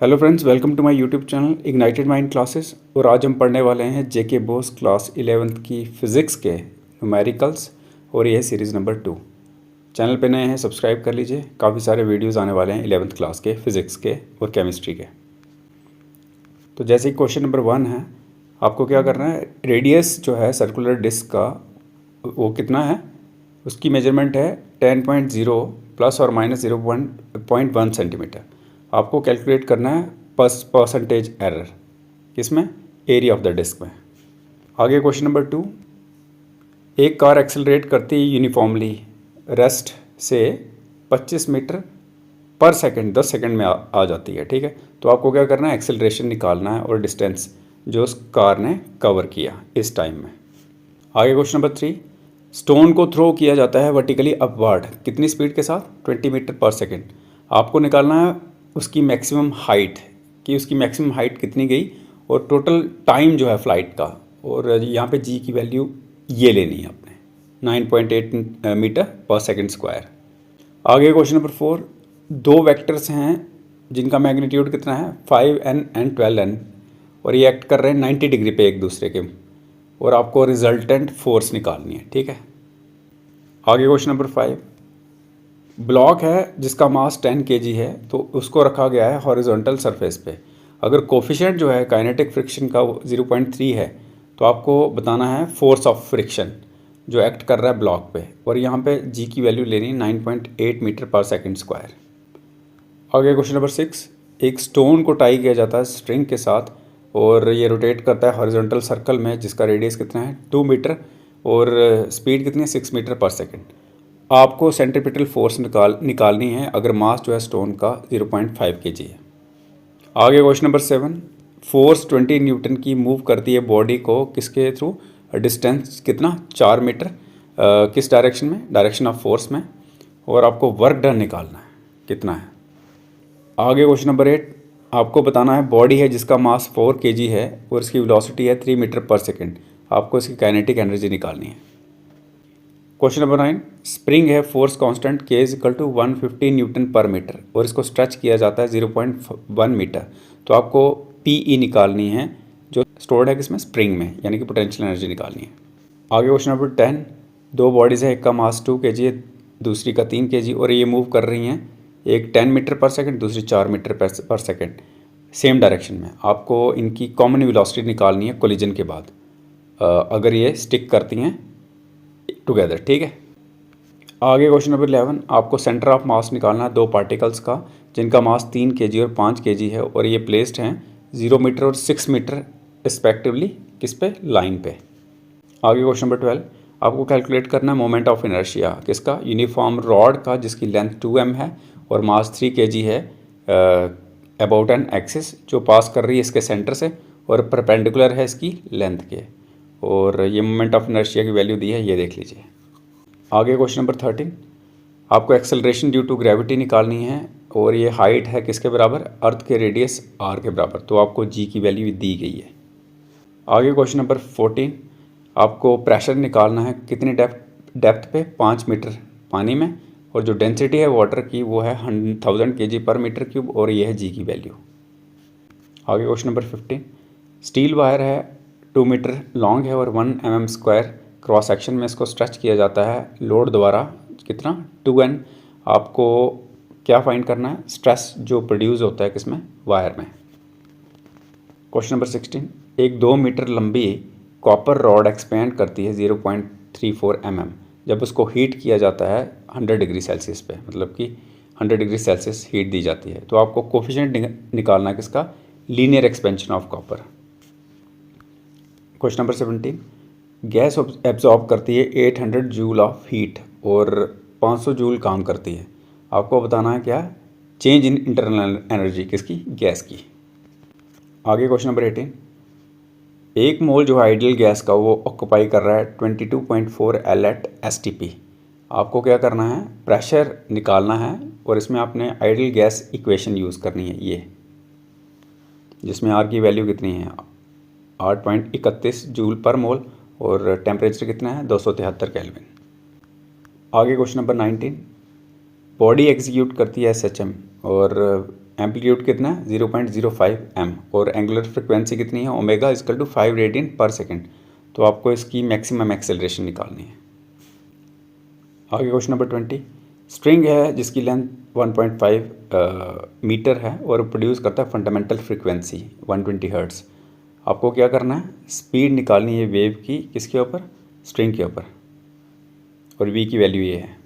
Hello friends, welcome to my YouTube channel Ignited Mind Classes. और आज हम पढ़ने वाले हैं जेके बोस क्लास 11th की फ़िज़िक्स के न्यूमेरिकल्स और ये है सीरीज़ नंबर 2। चैनल पे नए हैं सब्सक्राइब कर लीजिए, काफ़ी सारे वीडियोस आने वाले हैं 11th क्लास के फ़िज़िक्स के और केमिस्ट्री के। तो जैसे कि क्वेश्चन नंबर 1 है, आपको क्या करना है, रेडियस जो है सर्कुलर डिस्क का वो कितना है, उसकी मेजरमेंट है 10.0 प्लस और माइनस 0.1 सेंटीमीटर। आपको कैलकुलेट करना है परसेंटेज एरर किसमें, एरिया ऑफ द डिस्क में। आगे क्वेश्चन नंबर 2, एक कार एक्सेलरेट करती है यूनिफॉर्मली रेस्ट से 25 मीटर पर सेकंड 10 सेकंड में आ जाती है, ठीक है। तो आपको क्या करना है, एक्सेलरेशन निकालना है और डिस्टेंस जो उस कार ने कवर किया इस टाइम में। आगे क्वेश्चन नंबर 3, स्टोन को थ्रो किया जाता है वर्टिकली अपवर्ड कितनी स्पीड के साथ, 20 मीटर पर सेकंड। आपको निकालना है उसकी मैक्सिमम हाइट, कि उसकी मैक्सिमम हाइट कितनी गई और टोटल टाइम जो है फ्लाइट का, और यहाँ पे जी की वैल्यू ये लेनी है आपने 9.8 मीटर पर सेकंड स्क्वायर। आगे क्वेश्चन नंबर 4, दो वेक्टर्स हैं जिनका मैग्नीट्यूड कितना है 5n एंड 12n और ये एक्ट कर रहे हैं 90 डिग्री पे एक दूसरे के, और आपको रिजल्टेंट फोर्स निकालनी है, ठीक है। आगे क्वेश्चन नंबर 5, ब्लॉक है जिसका मास 10 kg है, तो उसको रखा गया है हॉरिजॉन्टल सरफेस पे। अगर कोफिशिएंट जो है काइनेटिक फ्रिक्शन का 0.3 है, तो आपको बताना है फोर्स ऑफ फ्रिक्शन जो एक्ट कर रहा है ब्लॉक पे, और यहाँ पे जी की वैल्यू लेनी 9.8 मीटर पर सेकंड स्क्वायर। आगे क्वेश्चन नंबर 6, एक स्टोन को टाई किया जाता है स्ट्रिंग के साथ और ये रोटेट करता है हॉरिजॉन्टल सर्कल में जिसका रेडियस कितना है 2 मीटर और स्पीड कितनी है 6 मीटर पर सेकंड। आपको सेंट्रीपिटल फोर्स निकालनी है अगर मास जो है स्टोन का 0.5 kg है। आगे क्वेश्चन नंबर 7, फोर्स 20 न्यूटन की मूव करती है बॉडी को किसके थ्रू, डिस्टेंस कितना 4 मीटर, किस डायरेक्शन में, डायरेक्शन ऑफ फोर्स में, और आपको वर्क डन निकालना है कितना है। आगे क्वेश्चन नंबर 8, आपको बताना है बॉडी है जिसका मास 4 kg है और इसकी वेलोसिटी है 3 मीटर पर सेकंड। आपको इसकी काइनेटिक एनर्जी निकालनी है। क्वेश्चन नंबर 9, स्प्रिंग है force constant K is equal to 150 newton per metre और इसको स्ट्रेच किया जाता है 0.1 मीटर। तो आपको PE निकालनी है जो स्टोर्ड है किसमें, स्प्रिंग में, यानी कि पोटेंशियल एनर्जी निकालनी है। आगे क्वेश्चन नंबर 10, दो बॉडीज़ है, एक का मास 2 kg है, दूसरी का 3 kg, और ये मूव कर रही हैं, एक 10 मीटर पर सेकंड, दूसरी 4 मीटर पर सेकंड सेम डायरेक्शन में। आपको इनकी कॉमन वेलोसिटी निकालनी है कोलिजन के बाद, अगर ये स्टिक करती हैं टुगेदर, ठीक है। आगे क्वेश्चन नंबर 11, आपको सेंटर ऑफ मास निकालना है दो पार्टिकल्स का जिनका मास 3 kg और 5 kg है और ये प्लेस्ड हैं 0 मीटर और 6 मीटर रिस्पेक्टिवली किस पे, लाइन पे। आगे क्वेश्चन नंबर 12, आपको कैलकुलेट करना है मोमेंट ऑफ इनर्शिया किसका, यूनिफॉर्म रॉड का जिसकी लेंथ 2m है और मास 3 kg है अबाउट एन एक्सिस जो पास कर रही है इसके सेंटर से और परपेंडिकुलर है इसकी लेंथ के, और ये मोमेंट ऑफ इनर्शिया की वैल्यू दी है, ये देख लीजिए। आगे क्वेश्चन नंबर 13, आपको एक्सेलरेशन ड्यू टू ग्रेविटी निकालनी है और ये हाइट है किसके बराबर, अर्थ के रेडियस r के बराबर, तो आपको g की वैल्यू दी गई है। आगे क्वेश्चन नंबर 14, आपको प्रेशर निकालना है कितनी डेप्थ पे, 5 मीटर पानी में, और जो डेंसिटी है वाटर की वो है 1000 kg पर मीटर क्यूब और ये है जी की वैल्यू। आगे क्वेश्चन नंबर 15, स्टील वायर है 2 मीटर लॉन्ग है और 1 mm स्क्वायर क्रॉस सेक्शन में इसको स्ट्रेच किया जाता है लोड द्वारा कितना 2n। आपको क्या फाइंड करना है, स्ट्रेस जो प्रोड्यूस होता है किसमें, वायर में। क्वेश्चन नंबर 16, एक 2 मीटर लंबी कॉपर रॉड एक्सपेंड करती है 0.34 mm जब उसको हीट किया जाता है 100 डिग्री सेल्सियस पे, मतलब कि 100 डिग्री सेल्सियस हीट दी जाती है। तो आपको कोफिशिएंट निकालना है किसका, linear expansion of copper. Question number 17, gas absorb करती है 800 जूल ऑफ हीट और 500 जूल काम करती है। आपको बताना है क्या, चेंज इन इंटरनल एनर्जी किसकी, गैस की। आगे क्वेश्चन नंबर 18, एक मोल जो है आइडियल गैस का वो ऑक्यूपाई कर रहा है 22.4 L एट STP। आपको क्या करना है, प्रेशर निकालना है और इसमें आपने आइडियल गैस इक्वेशन यूज़ करनी है, ये जिसमें R की वैल्यू कितनी है 8.31 जूल पर मोल और टेम्परेचर कितना है 273 केल्विन। आगे क्वेश्चन नंबर 19, बॉडी एग्जीक्यूट करती है SHM और एम्पलीट्यूड कितना है 0.05 m और एंगुलर फ्रिक्वेंसी कितनी है ओमेगा इजकल टू 5 रेडियन पर सेकेंड। तो आपको इसकी मैक्सिमम एक्सेलरेशन निकालनी है। आगे क्वेश्चन नंबर 20। स्ट्रिंग है जिसकी लेंथ 1.5 मीटर है और प्रोड्यूस करता है फंडामेंटल फ्रिक्वेंसी 120 हर्ट्ज़। आपको क्या करना है, स्पीड निकालनी है वेव की, किसके ऊपर, स्ट्रिंग के ऊपर, और v की वैल्यू ये है।